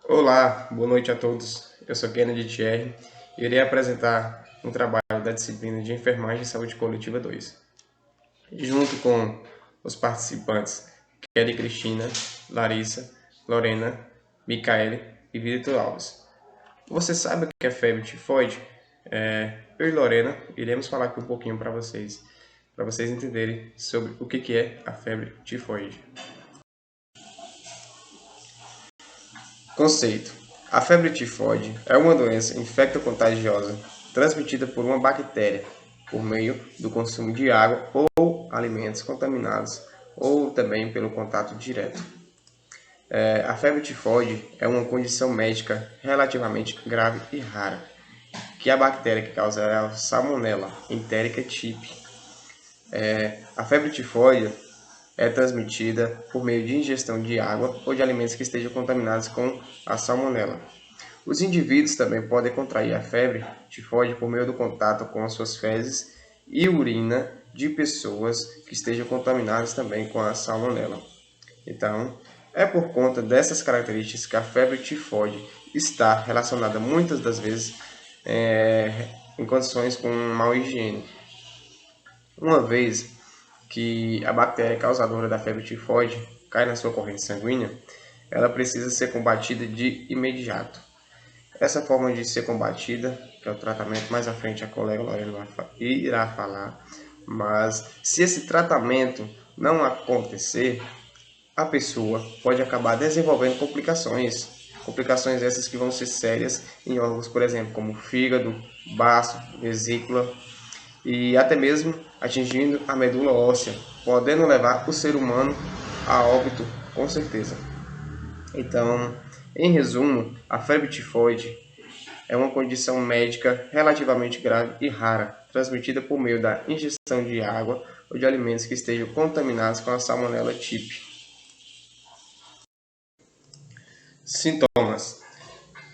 Olá, boa noite a todos. Eu sou Kennedy Thierry e irei apresentar um trabalho da disciplina de Enfermagem e Saúde Coletiva 2, junto com os participantes Kelly Cristina, Larissa, Lorena, Micaele e Vitor Alves. Você sabe o que é febre tifoide? Eu e Lorena iremos falar aqui um pouquinho para vocês entenderem sobre o que é a febre tifoide. Conceito: a febre tifoide é uma doença infecto-contagiosa transmitida por uma bactéria por meio do consumo de água ou alimentos contaminados ou também pelo contato direto. A febre tifoide é uma condição médica relativamente grave e rara, que a bactéria que causa é a Salmonella enterica typhi. A febre tifoide é transmitida por meio de ingestão de água ou de alimentos que estejam contaminados com a salmonela. Os indivíduos também podem contrair a febre tifoide por meio do contato com as suas fezes e urina de pessoas que estejam contaminadas também com a salmonela. Então, é por conta dessas características que a febre tifoide está relacionada muitas das vezes em condições com mau higiene. Uma vez que a bactéria causadora da febre tifoide cai na sua corrente sanguínea, ela precisa ser combatida de imediato. Essa forma de ser combatida, que é o tratamento, mais à frente a colega Lorena irá falar, mas se esse tratamento não acontecer, a pessoa pode acabar desenvolvendo complicações essas que vão ser sérias em órgãos, por exemplo, como fígado, baço, vesícula, e até mesmo atingindo a medula óssea, podendo levar o ser humano a óbito, com certeza. Então, em resumo, a febre tifoide é uma condição médica relativamente grave e rara, transmitida por meio da ingestão de água ou de alimentos que estejam contaminados com a Salmonella typhi. Sintomas.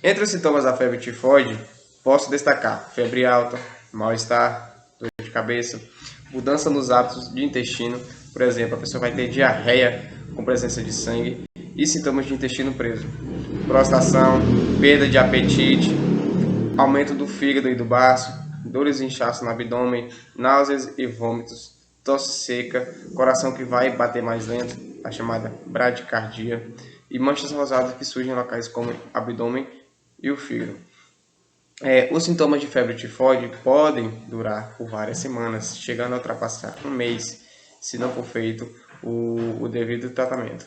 Entre os sintomas da febre tifoide, posso destacar febre alta, mal-estar, dor de cabeça, mudança nos hábitos de intestino, por exemplo, a pessoa vai ter diarreia com presença de sangue e sintomas de intestino preso, prostração, perda de apetite, aumento do fígado e do baço, dores e inchaço no abdômen, náuseas e vômitos, tosse seca, coração que vai bater mais lento, a chamada bradicardia, e manchas rosadas que surgem em locais como abdômen e o fígado. Os sintomas de febre tifoide podem durar por várias semanas, chegando a ultrapassar um mês, se não for feito o devido tratamento.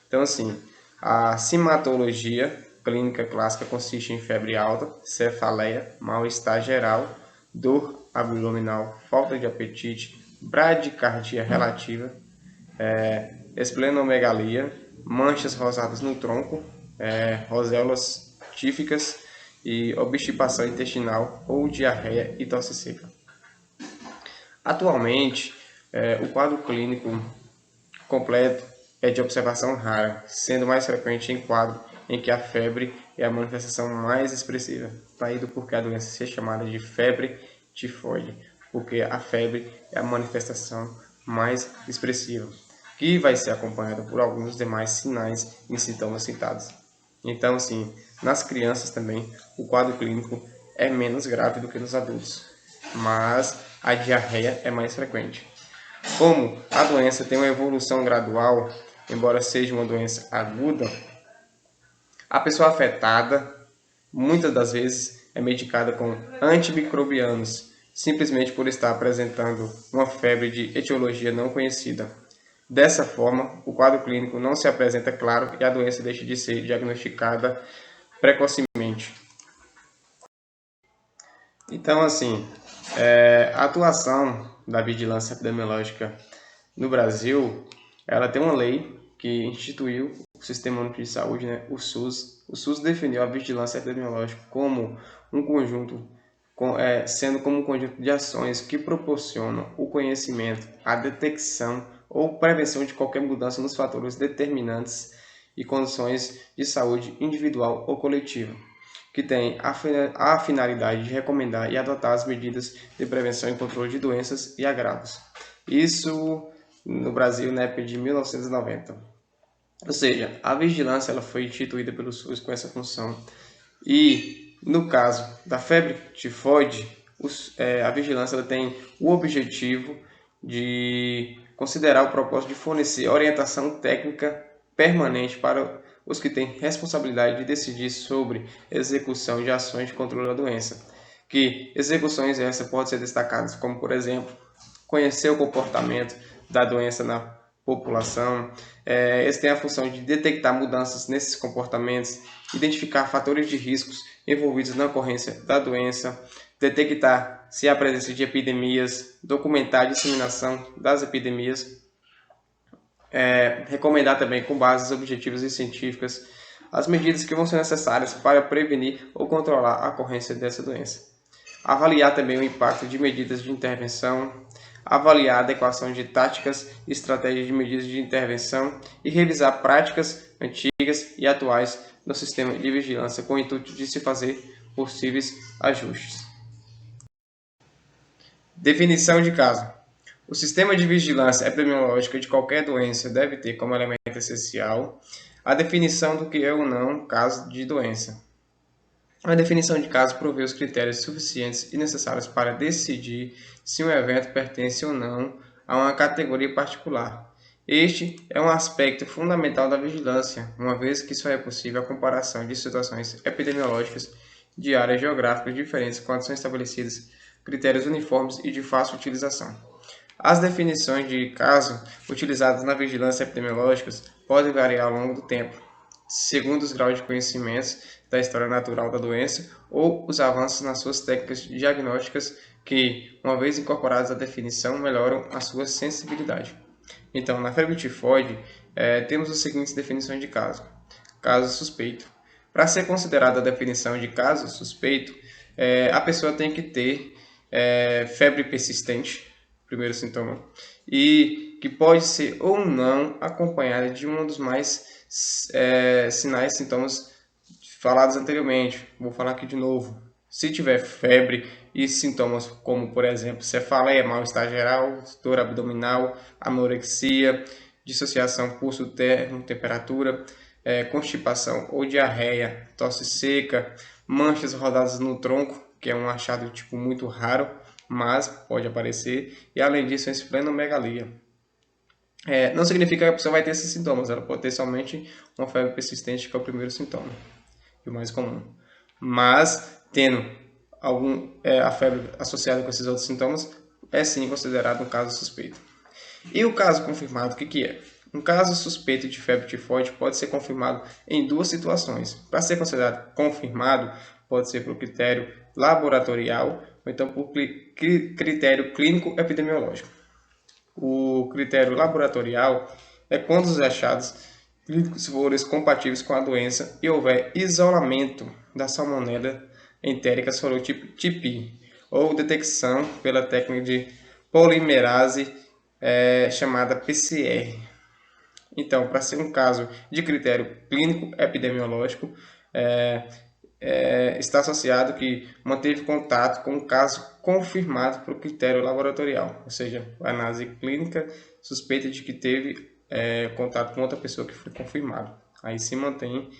Então, assim, a sintomatologia clínica clássica consiste em febre alta, cefaleia, mal-estar geral, dor abdominal, falta de apetite, bradicardia relativa, esplenomegalia, manchas rosadas no tronco, roséolas tíficas e obstipação intestinal ou diarreia e tosse seca. Atualmente, o quadro clínico completo é de observação rara, sendo mais frequente em quadro em que a febre é a manifestação mais expressiva, daí do porquê a doença ser chamada de febre tifoide, porque a febre é a manifestação mais expressiva, que vai ser acompanhada por alguns demais sinais e sintomas citados. Então, assim, nas crianças também, o quadro clínico é menos grave do que nos adultos, mas a diarreia é mais frequente. Como a doença tem uma evolução gradual, embora seja uma doença aguda, a pessoa afetada, muitas das vezes, é medicada com antimicrobianos, simplesmente por estar apresentando uma febre de etiologia não conhecida. Dessa forma, o quadro clínico não se apresenta claro e a doença deixa de ser diagnosticada precocemente. Então, assim, a atuação da vigilância epidemiológica no Brasil, ela tem uma lei que instituiu o Sistema Único de Saúde, né, o SUS. O SUS definiu a vigilância epidemiológica como um conjunto, sendo como um conjunto de ações que proporcionam o conhecimento, a detecção ou prevenção de qualquer mudança nos fatores determinantes e condições de saúde individual ou coletiva, que tem a finalidade de recomendar e adotar as medidas de prevenção e controle de doenças e agravos. Isso no Brasil, na época de 1990. Ou seja, a vigilância ela foi instituída pelo SUS com essa função. E no caso da febre tifoide, a vigilância ela tem o objetivo de considerar o propósito de fornecer orientação técnica permanente para os que têm responsabilidade de decidir sobre execução de ações de controle da doença. Que execuções essas podem ser destacadas como, por exemplo, conhecer o comportamento da doença na população. Eles têm a função de detectar mudanças nesses comportamentos, identificar fatores de riscos envolvidos na ocorrência da doença, detectar se há presença de epidemias, documentar a disseminação das epidemias, recomendar também com bases objetivas e científicas as medidas que vão ser necessárias para prevenir ou controlar a ocorrência dessa doença. Avaliar também o impacto de medidas de intervenção, avaliar a adequação de táticas e estratégias de medidas de intervenção e revisar práticas antigas e atuais no sistema de vigilância com o intuito de se fazer possíveis ajustes. Definição de caso. O sistema de vigilância epidemiológica de qualquer doença deve ter como elemento essencial a definição do que é ou não caso de doença. A definição de caso provê os critérios suficientes e necessários para decidir se um evento pertence ou não a uma categoria particular. Este é um aspecto fundamental da vigilância, uma vez que só é possível a comparação de situações epidemiológicas de áreas geográficas diferentes quando são estabelecidos critérios uniformes e de fácil utilização. As definições de caso utilizadas na vigilância epidemiológica podem variar ao longo do tempo, segundo os graus de conhecimentos da história natural da doença ou os avanços nas suas técnicas diagnósticas que, uma vez incorporadas à definição, melhoram a sua sensibilidade. Então, na febre tifoide, temos as seguintes definições de caso. Caso suspeito. Para ser considerada a definição de caso suspeito, a pessoa tem que ter febre persistente, primeiro sintoma, e que pode ser ou não acompanhada de um dos mais sinais e sintomas falados anteriormente. Vou falar aqui de novo. Se tiver febre e sintomas como, por exemplo, cefaleia, mal-estar geral, dor abdominal, anorexia, dissociação, pulso térmico, temperatura, constipação ou diarreia, tosse seca, manchas rodadas no tronco, que é um achado tipo muito raro, mas pode aparecer, e além disso, a esplenomegalia. Não significa que a pessoa vai ter esses sintomas, ela pode ter somente uma febre persistente, que é o primeiro sintoma, e o mais comum. Mas, tendo a febre associada com esses outros sintomas, é sim considerado um caso suspeito. E o caso confirmado, o que é? Um caso suspeito de febre tifoide pode ser confirmado em duas situações. Para ser considerado confirmado, pode ser por critério laboratorial ou então por critério clínico epidemiológico. O critério laboratorial é quando os achados clínicos forem compatíveis com a doença e houver isolamento da salmonela entérica sorotipo TIP, ou detecção pela técnica de polimerase chamada PCR. Então, para ser um caso de critério clínico epidemiológico, está associado que manteve contato com um caso confirmado por critério laboratorial, ou seja, a análise clínica suspeita de que teve contato com outra pessoa que foi confirmado. Aí se mantém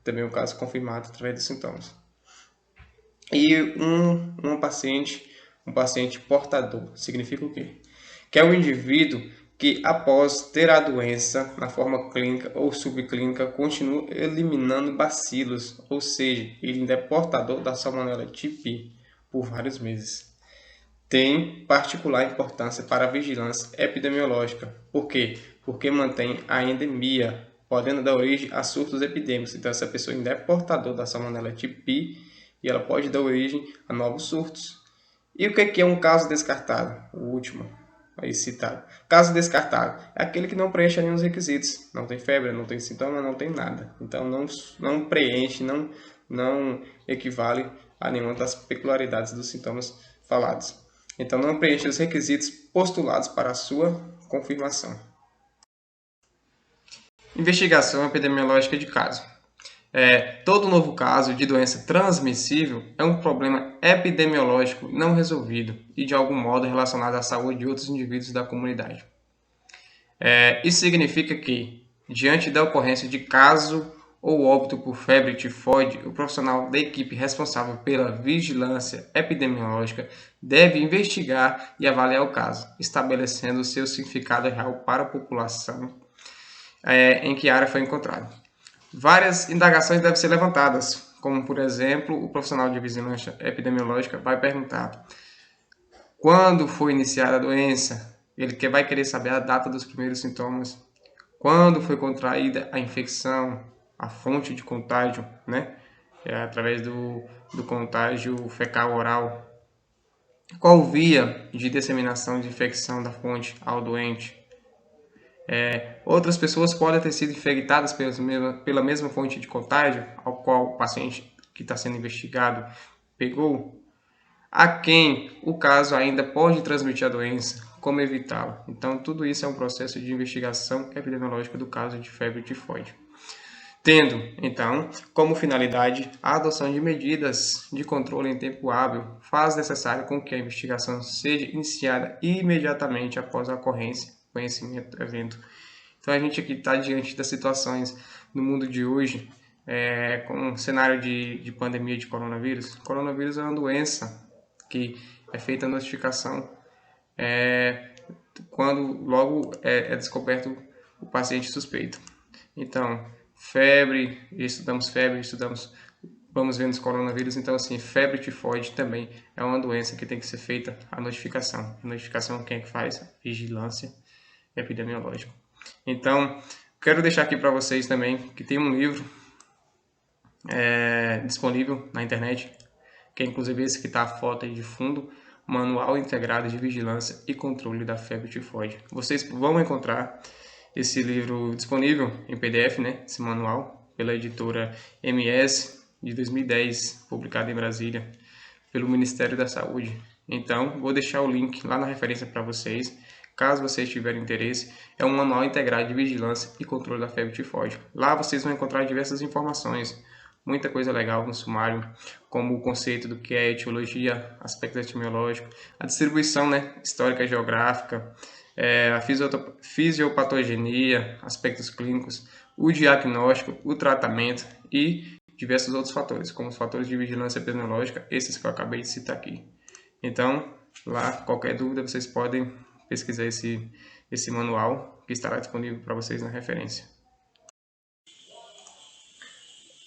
também o caso confirmado através dos sintomas. E um paciente portador, significa o quê? Que é o indivíduo que, após ter a doença na forma clínica ou subclínica, continua eliminando bacilos, ou seja, ele ainda é portador da salmonela TIP por vários meses. Tem particular importância para a vigilância epidemiológica. Por quê? Porque mantém a endemia, podendo dar origem a surtos epidêmicos. Então, essa pessoa ainda é portador da salmonela TIP e ela pode dar origem a novos surtos. E o que é um caso descartado? O último aí citado. Caso descartado é aquele que não preenche nenhum dos requisitos. Não tem febre, não tem sintoma, não tem nada. Então não preenche, não equivale a nenhuma das peculiaridades dos sintomas falados. Então não preenche os requisitos postulados para a sua confirmação. Investigação epidemiológica de caso. Todo novo caso de doença transmissível é um problema epidemiológico não resolvido e de algum modo relacionado à saúde de outros indivíduos da comunidade. Isso significa que Diante da ocorrência de caso ou óbito por febre tifoide, o profissional da equipe responsável pela vigilância epidemiológica deve investigar e avaliar o caso, estabelecendo seu significado real para a população em que a área foi encontrada. Várias indagações devem ser levantadas, como, por exemplo, o profissional de vigilância epidemiológica vai perguntar quando foi iniciada a doença, ele vai querer saber a data dos primeiros sintomas, quando foi contraída a infecção, a fonte de contágio, né? Através do contágio fecal-oral. Qual via de disseminação de infecção da fonte ao doente? Outras pessoas podem ter sido infectadas pela mesma fonte de contágio ao qual o paciente que está sendo investigado pegou. A quem o caso ainda pode transmitir a doença, como evitá-la. Então, tudo isso é um processo de investigação epidemiológica do caso de febre tifoide. Tendo, então, como finalidade a adoção de medidas de controle em tempo hábil, faz necessário com que a investigação seja iniciada imediatamente após a ocorrência, conhecimento do evento. Então, a gente aqui está diante das situações no mundo de hoje, com um cenário de pandemia de coronavírus. O coronavírus é uma doença que é feita a notificação quando logo é descoberto o paciente suspeito. Então, vamos vendo os coronavírus. Então, assim, febre tifoide também é uma doença que tem que ser feita a notificação. A notificação quem é que faz? Vigilância epidemiológica. Então, quero deixar aqui para vocês também que tem um livro disponível na internet, que é inclusive esse que está a foto aí de fundo, Manual Integrado de Vigilância e Controle da Febre Tifoide. Vocês vão encontrar esse livro disponível em PDF, né? Esse manual, pela editora MS, de 2010, publicado em Brasília, pelo Ministério da Saúde. Então, vou deixar o link lá na referência para vocês, caso vocês tiverem interesse. É um manual integrado de vigilância e controle da febre tifoide. Lá vocês vão encontrar diversas informações, muita coisa legal no sumário, como o conceito do que é etiologia, aspecto epidemiológico, a distribuição, né, histórica e geográfica, a fisiopatogenia, aspectos clínicos, o diagnóstico, o tratamento e diversos outros fatores, como os fatores de vigilância epidemiológica, esses que eu acabei de citar aqui. Então, lá, qualquer dúvida, vocês podem pesquisar esse manual, que estará disponível para vocês na referência.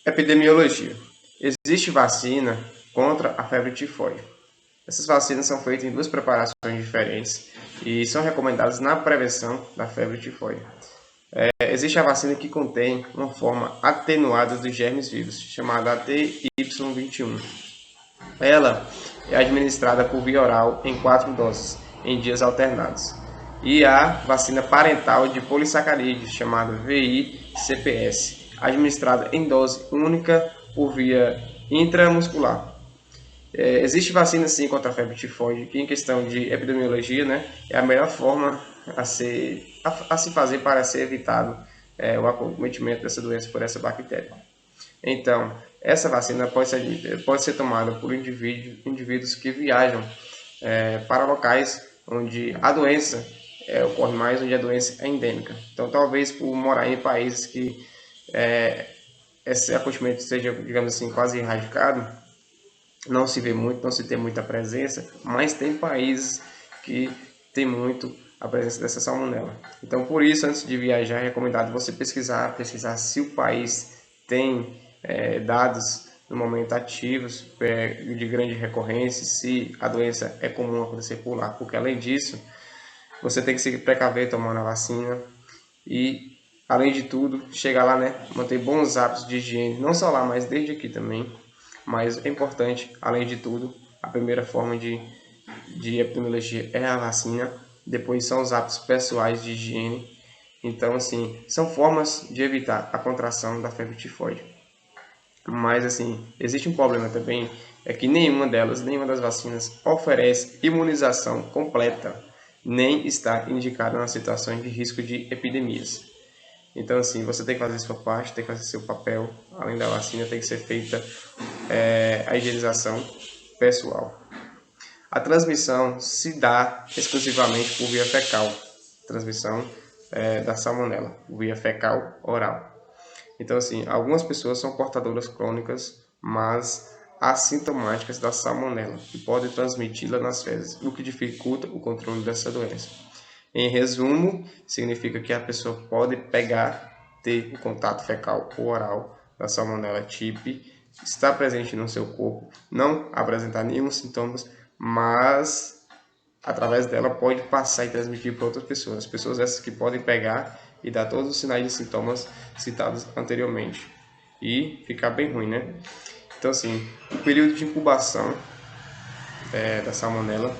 Epidemiologia. Existe vacina contra a febre tifoide. Essas vacinas são feitas em duas preparações diferentes e são recomendadas na prevenção da febre tifoide. Existe a vacina que contém uma forma atenuada dos germes vivos, chamada ATY21. Ela é administrada por via oral em 4 doses, em dias alternados. E a vacina parental de polissacarídeos, chamada VI-CPS, administrada em dose única por via intramuscular. Existe vacina sim contra a febre tifoide, que em questão de epidemiologia, né, é a melhor forma a se fazer para ser evitado o acometimento dessa doença por essa bactéria. Então, essa vacina pode ser tomada por indivíduos que viajam para locais onde a doença ocorre mais, onde a doença é endêmica. Então, talvez por morar em países que esse acometimento seja, digamos assim, quase erradicado, não se vê muito, não se tem muita presença, mas tem países que tem muito a presença dessa salmonela. Então, por isso, antes de viajar, é recomendado você pesquisar se o país tem dados no momento ativos de grande recorrência, se a doença é comum acontecer por lá, porque além disso, você tem que se precaver tomando a vacina e, além de tudo, chegar lá, né, manter bons hábitos de higiene, não só lá, mas desde aqui também. Mas é importante, além de tudo, a primeira forma de epidemiologia é a vacina, depois são os hábitos pessoais de higiene. Então, assim, são formas de evitar a contração da febre tifoide. Mas, assim, existe um problema também, é que nenhuma das vacinas oferece imunização completa, nem está indicada nas situações de risco de epidemias. Então, assim, você tem que fazer sua parte, tem que fazer seu papel. Além da vacina, tem que ser feita a higienização pessoal. A transmissão se dá exclusivamente por via fecal. Transmissão da salmonela, via fecal oral. Então, assim, algumas pessoas são portadoras crônicas, mas assintomáticas da salmonela, que podem transmiti-la nas fezes, o que dificulta o controle dessa doença. Em resumo, significa que a pessoa pode ter o contato fecal ou oral da salmonela typhi, estar presente no seu corpo, não apresentar nenhum sintomas, mas através dela pode passar e transmitir para outras pessoas essas que podem pegar e dar todos os sinais e sintomas citados anteriormente e ficar bem ruim, né? Então, assim, o período de incubação da salmonela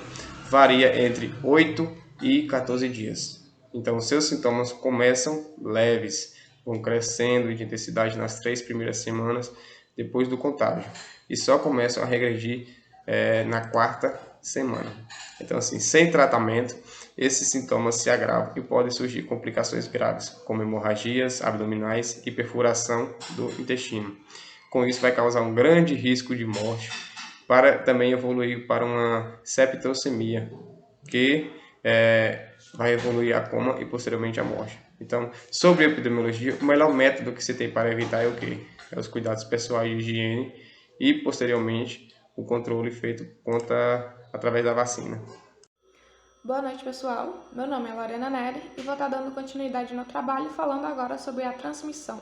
varia entre 8 e 14 dias. Então, os seus sintomas começam leves, vão crescendo de intensidade nas 3 primeiras semanas depois do contágio e só começam a regredir na 4ª semana. Então, assim, sem tratamento, esses sintomas se agravam e podem surgir complicações graves, como hemorragias abdominais e perfuração do intestino. Com isso, vai causar um grande risco de morte, para também evoluir para uma septicemia, que vai evoluir a coma e posteriormente a morte. Então, sobre epidemiologia, o melhor método que se tem para evitar é o quê? É os cuidados pessoais de higiene e, posteriormente, o controle feito através da vacina. Boa noite, pessoal. Meu nome é Lorena Nery e vou estar dando continuidade no trabalho falando agora sobre a transmissão.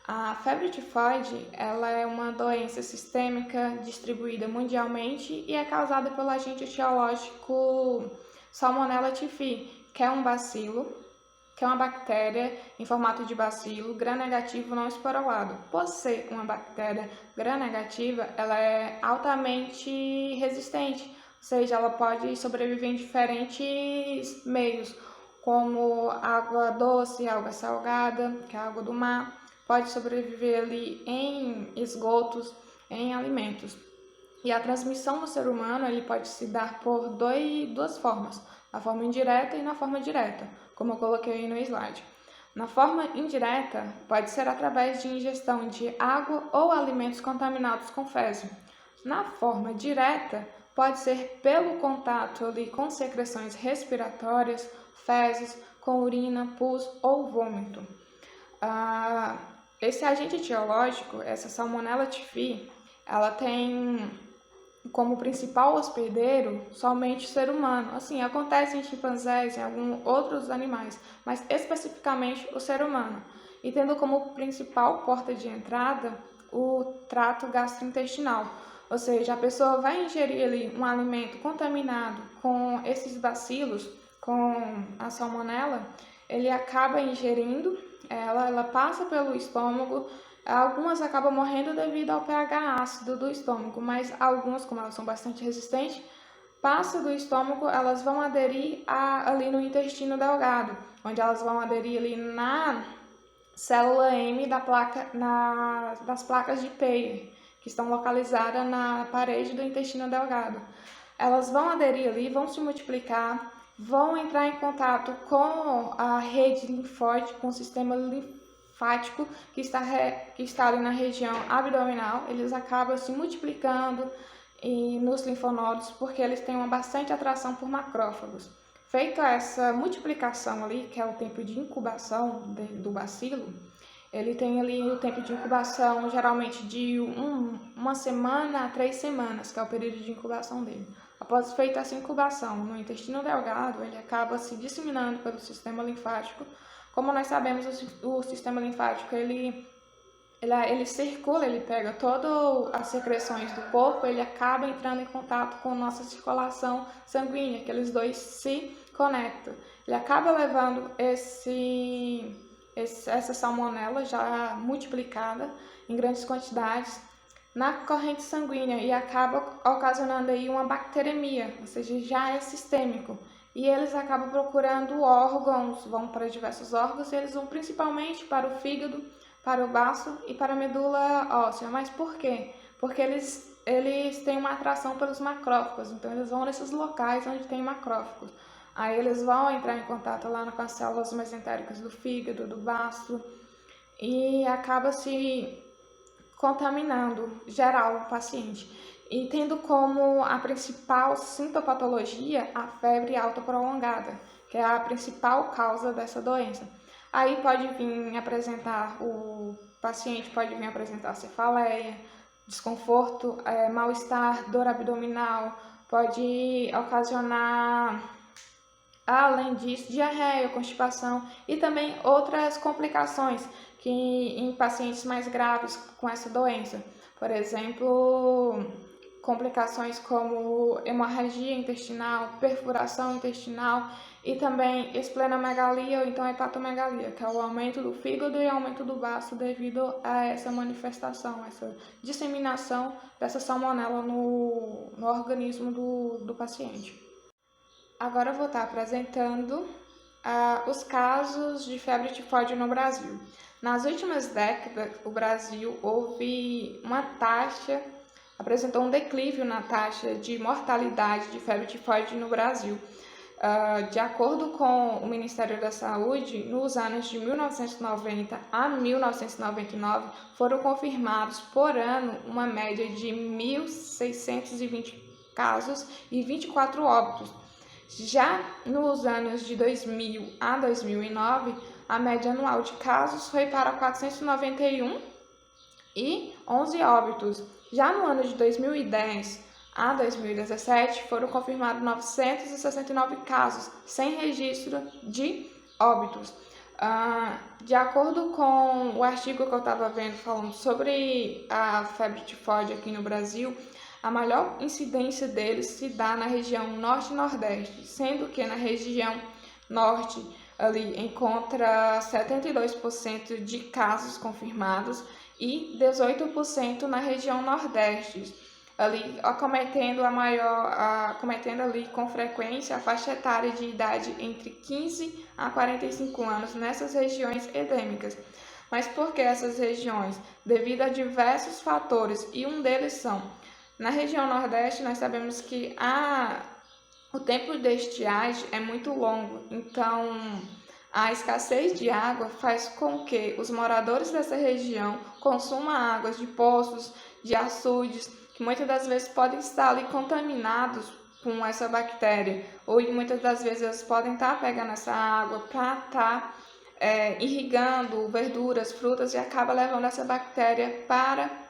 A febre tifoide, ela é uma doença sistêmica distribuída mundialmente e é causada pelo agente etiológico Salmonella typhi, que é um bacilo, que é uma bactéria em formato de bacilo gram-negativo não esporulado. Por ser uma bactéria gram-negativa, ela é altamente resistente, ou seja, ela pode sobreviver em diferentes meios, como água doce, água salgada, que é a água do mar, pode sobreviver ali em esgotos, em alimentos. E a transmissão no ser humano ele pode se dar por duas formas, na forma indireta e na forma direta, como eu coloquei aí no slide. Na forma indireta, pode ser através de ingestão de água ou alimentos contaminados com fezes. Na forma direta, pode ser pelo contato ali com secreções respiratórias, fezes, com urina, pus ou vômito. Esse agente etiológico, essa Salmonella typhi, ela tem como principal hospedeiro somente o ser humano. Assim, acontece em chimpanzés, em alguns outros animais, mas especificamente o ser humano. E tendo como principal porta de entrada o trato gastrointestinal. Ou seja, a pessoa vai ingerir ali um alimento contaminado com esses bacilos, com a salmonela, ele acaba ingerindo, ela passa pelo estômago. Algumas acabam morrendo devido ao pH ácido do estômago, mas algumas, como elas são bastante resistentes, passa do estômago, elas vão aderir ali no intestino delgado, onde elas vão aderir ali na célula M das placas de Peyer, que estão localizadas na parede do intestino delgado. Elas vão aderir ali, vão se multiplicar, vão entrar em contato com a rede linfóide, com o sistema linfático que está ali na região abdominal. Eles acabam se multiplicando nos linfonodos porque eles têm uma bastante atração por macrófagos. Feita essa multiplicação ali, que é o tempo de incubação do bacilo, ele tem ali o tempo de incubação geralmente de 1 semana a 3 semanas, que é o período de incubação dele. Após feita essa incubação no intestino delgado, ele acaba se disseminando pelo sistema linfático. Como nós sabemos, o sistema linfático ele circula, ele pega todas as secreções do corpo, ele acaba entrando em contato com nossa circulação sanguínea, que eles dois se conectam. Ele acaba levando essa salmonela já multiplicada em grandes quantidades na corrente sanguínea e acaba ocasionando aí uma bacteremia, ou seja, já é sistêmico. E eles acabam procurando órgãos, vão para diversos órgãos, e eles vão principalmente para o fígado, para o baço e para a medula óssea. Mas por quê? Porque eles têm uma atração pelos macrófagos, então eles vão nesses locais onde tem macrófagos. Aí eles vão entrar em contato lá com as células mesentéricas do fígado, do baço, e acaba se contaminando geral o paciente. E tendo como a principal sintopatologia a febre alta prolongada, que é a principal causa dessa doença. Aí pode vir apresentar, o paciente pode vir apresentar cefaleia, desconforto, mal-estar, dor abdominal, pode ocasionar, além disso, diarreia, constipação e também outras complicações que em pacientes mais graves com essa doença. Por exemplo, complicações como hemorragia intestinal, perfuração intestinal e também esplenomegalia ou então hepatomegalia, que é o aumento do fígado e aumento do baço devido a essa manifestação, essa disseminação dessa salmonela no organismo do paciente. Agora eu vou estar apresentando os casos de febre tifoide no Brasil. Nas últimas décadas, o Brasil apresentou um declínio na taxa de mortalidade de febre tifoide no Brasil. De acordo com o Ministério da Saúde, nos anos de 1990 a 1999, foram confirmados por ano uma média de 1.620 casos e 24 óbitos. Já nos anos de 2000 a 2009, a média anual de casos foi para 491 e 11 óbitos. Já no ano de 2010 a 2017, foram confirmados 969 casos, sem registro de óbitos. De acordo com o artigo que eu estava vendo falando sobre a febre tifoide aqui no Brasil, a maior incidência deles se dá na região norte e nordeste, sendo que na região norte ali encontra 72% de casos confirmados e 18% na região nordeste, ali acometendo ali com frequência a faixa etária de idade entre 15 a 45 anos nessas regiões endêmicas. Mas por que essas regiões? Devido a diversos fatores, e um deles são: na região nordeste, nós sabemos que o tempo de estiagem é muito longo, então a escassez de água faz com que os moradores dessa região consumam águas de poços, de açudes, que muitas das vezes podem estar ali contaminados com essa bactéria, ou muitas das vezes eles podem estar pegando essa água para estar irrigando verduras, frutas e acaba levando essa bactéria para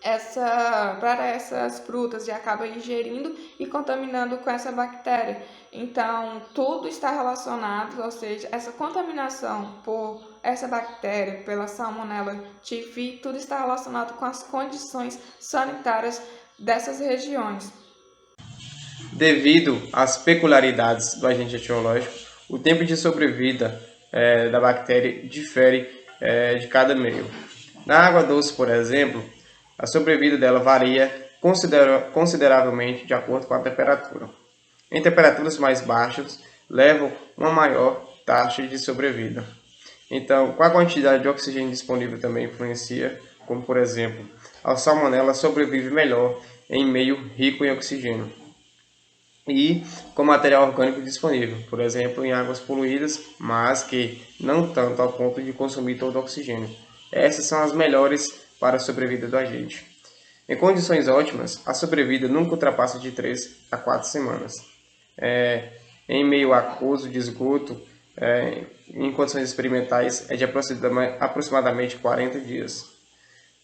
essas frutas e acaba ingerindo e contaminando com essa bactéria. Então, tudo está relacionado, ou seja, essa contaminação por essa bactéria, pela Salmonella typhi, tudo está relacionado com as condições sanitárias dessas regiões. Devido às peculiaridades do agente etiológico, o tempo de sobrevida da bactéria difere de cada meio. Na água doce, por exemplo, a sobrevida dela varia consideravelmente de acordo com a temperatura. Em temperaturas mais baixas, levam uma maior taxa de sobrevida. Então, com a quantidade de oxigênio disponível também influencia, como por exemplo, a salmonela sobrevive melhor em meio rico em oxigênio e com material orgânico disponível, por exemplo, em águas poluídas, mas que não tanto ao ponto de consumir todo o oxigênio. Essas são as melhores para a sobrevida do agente. Em condições ótimas, a sobrevida nunca ultrapassa de 3 a 4 semanas. Em meio aquoso de esgoto, em condições experimentais, é de aproximadamente 40 dias.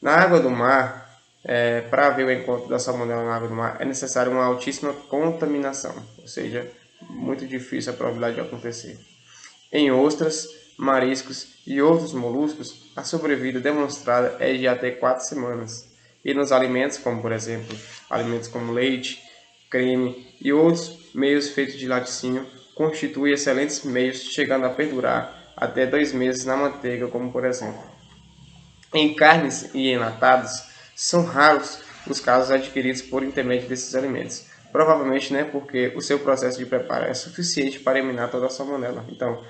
Na água do mar, para haver o encontro da salmonela na água do mar, é necessário uma altíssima contaminação, ou seja, muito difícil a probabilidade de acontecer. Em ostras, mariscos e outros moluscos, a sobrevida demonstrada é de até 4 semanas. E nos alimentos, como por exemplo, alimentos como leite, creme e outros meios feitos de laticínio, constituem excelentes meios, chegando a perdurar até 2 meses na manteiga, como por exemplo. Em carnes e enlatados, são raros os casos adquiridos por intermédio desses alimentos. Provavelmente porque o seu processo de preparo é suficiente para eliminar toda a salmonela. Então,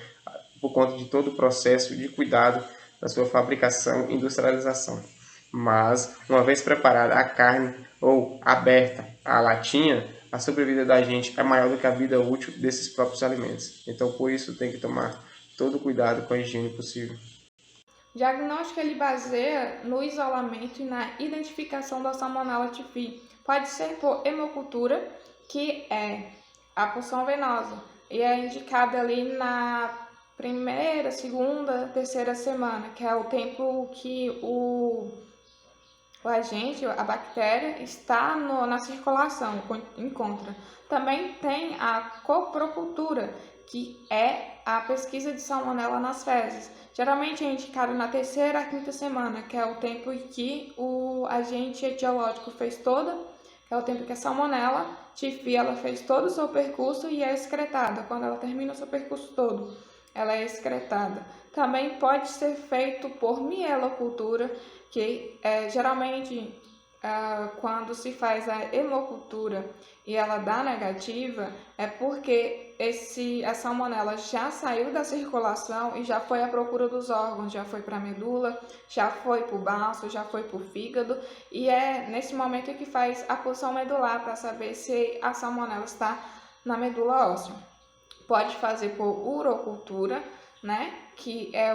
por conta de todo o processo de cuidado da sua fabricação e industrialização. Mas, uma vez preparada a carne ou aberta a latinha, a sobrevida da gente é maior do que a vida útil desses próprios alimentos. Então, por isso, tem que tomar todo o cuidado com a higiene possível. O diagnóstico ele baseia no isolamento e na identificação da Salmonella typhi. Pode ser por hemocultura, que é a punção venosa. e é indicada ali na primeira, segunda, terceira semana, que é o tempo que o agente, a bactéria, está na circulação, encontra. Também tem a coprocultura, que é a pesquisa de salmonela nas fezes. Geralmente é indicado na terceira a quinta semana, que é o tempo em que o agente etiológico fez toda, que é o tempo que a salmonela TIFI ela fez todo o seu percurso e é excretada. Quando ela termina o seu percurso todo, ela é excretada. Também pode ser feito por mielocultura, que geralmente quando se faz a hemocultura e ela dá negativa, é porque a salmonela já saiu da circulação e já foi à procura dos órgãos, já foi para a medula, já foi para o baço, já foi para o fígado, e é nesse momento que faz a punção medular para saber se a salmonela está na medula óssea. Pode fazer por urocultura, né, que é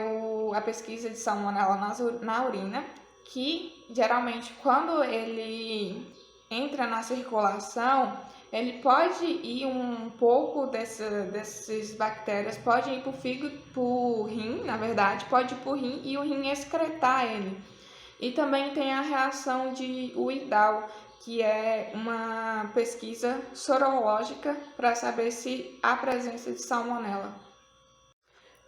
a pesquisa de salmonela na urina, que geralmente quando ele entra na circulação, ele pode ir um pouco dessas bactérias, pode ir para o fígado, para o rim, na verdade, pode ir para o rim e o rim excretar ele. E também tem a reação de Widal, que é uma pesquisa sorológica para saber se há presença de salmonela.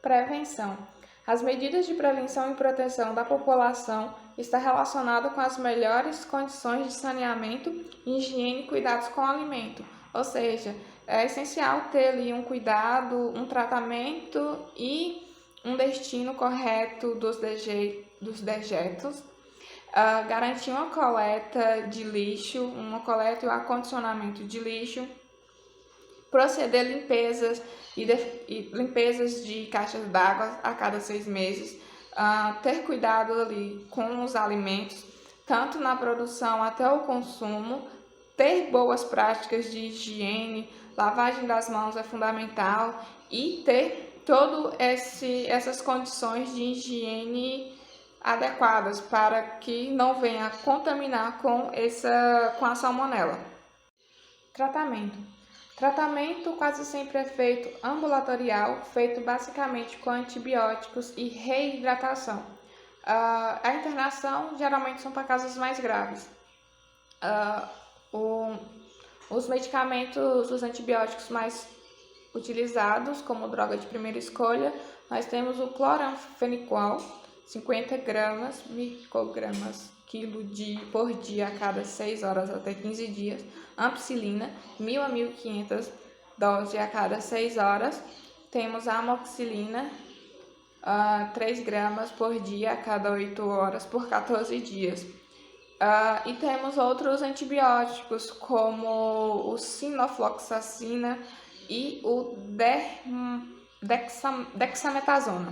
Prevenção. As medidas de prevenção e proteção da população estão relacionadas com as melhores condições de saneamento, higiene e cuidados com o alimento. Ou seja, é essencial ter ali um cuidado, um tratamento e um destino correto dos dejetos. Garantir uma coleta de lixo, uma coleta e um acondicionamento de lixo, proceder limpezas limpezas de caixas d'água a cada 6 meses, ter cuidado ali com os alimentos, tanto na produção até o consumo, ter boas práticas de higiene, lavagem das mãos é fundamental e ter todas essas condições de higiene adequadas para que não venha contaminar com a salmonela. Tratamento quase sempre é feito ambulatorial, feito basicamente com antibióticos e reidratação. A internação geralmente são para casos mais graves. Os medicamentos, os antibióticos mais utilizados como droga de primeira escolha, nós temos o cloranfenicol, 50 gramas, microgramas por dia a cada 6 horas até 15 dias, ampicilina, 1.000 a 1.500 doses a cada 6 horas, temos a amoxicilina, 3 gramas por dia a cada 8 horas por 14 dias. E temos outros antibióticos como o sinofloxacina e o dexametasona.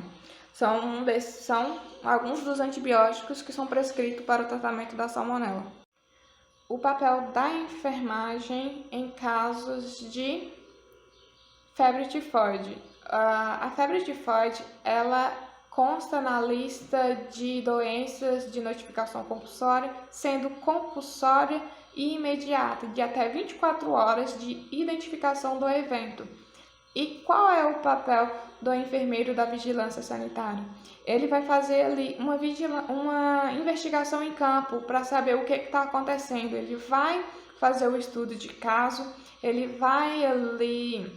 São alguns dos antibióticos que são prescritos para o tratamento da salmonela. O papel da enfermagem em casos de febre tifoide. A febre tifoide, ela consta na lista de doenças de notificação compulsória, sendo compulsória e imediata, de até 24 horas de identificação do evento. E qual é o papel do enfermeiro da vigilância sanitária? Ele vai fazer ali uma investigação em campo para saber o que está acontecendo. Ele vai fazer o estudo de caso, ele vai ali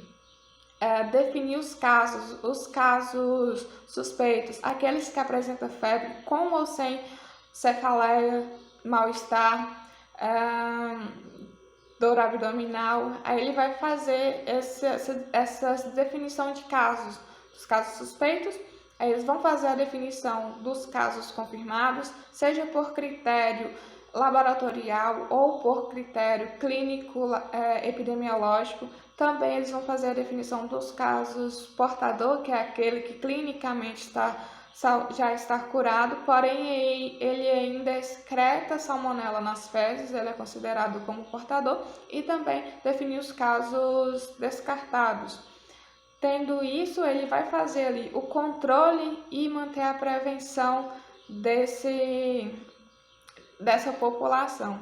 definir os casos suspeitos, aqueles que apresentam febre com ou sem cefaleia, mal-estar, dor abdominal. Aí ele vai fazer essa definição de casos, dos casos suspeitos. Aí eles vão fazer a definição dos casos confirmados, seja por critério laboratorial ou por critério clínico epidemiológico. Também eles vão fazer a definição dos casos portador, que é aquele que clinicamente já está curado, porém ele ainda excreta salmonela nas fezes, ele é considerado como portador, e também definir os casos descartados. Tendo isso, ele vai fazer ali o controle e manter a prevenção dessa população.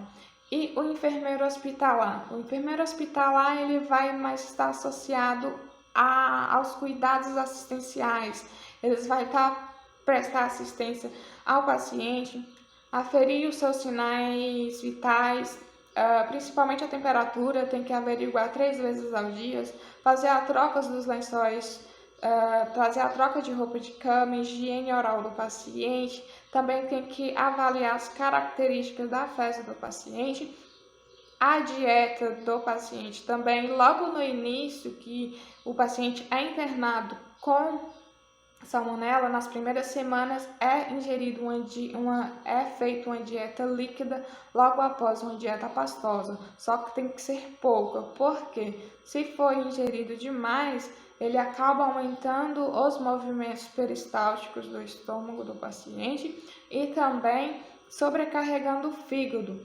E o enfermeiro hospitalar? O enfermeiro hospitalar ele vai mais estar associado aos cuidados assistenciais, eles vão prestar assistência ao paciente, aferir os seus sinais vitais, principalmente a temperatura, tem que averiguar 3 vezes ao dia, fazer a troca dos lençóis, fazer a troca de roupa de cama, higiene oral do paciente, também tem que avaliar as características da fezes do paciente, a dieta do paciente também, logo no início que o paciente é internado com salmonela, nas primeiras semanas é ingerido é feita uma dieta líquida logo após uma dieta pastosa, só que tem que ser pouca, porque se for ingerido demais, ele acaba aumentando os movimentos peristálticos do estômago do paciente e também sobrecarregando o fígado.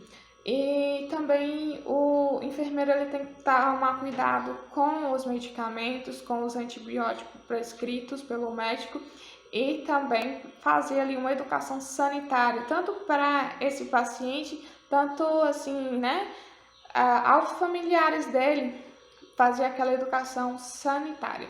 E também o enfermeiro ele tem que tomar cuidado com os medicamentos, com os antibióticos prescritos pelo médico e também fazer ali uma educação sanitária, tanto para esse paciente, tanto assim, né, aos familiares dele, fazer aquela educação sanitária.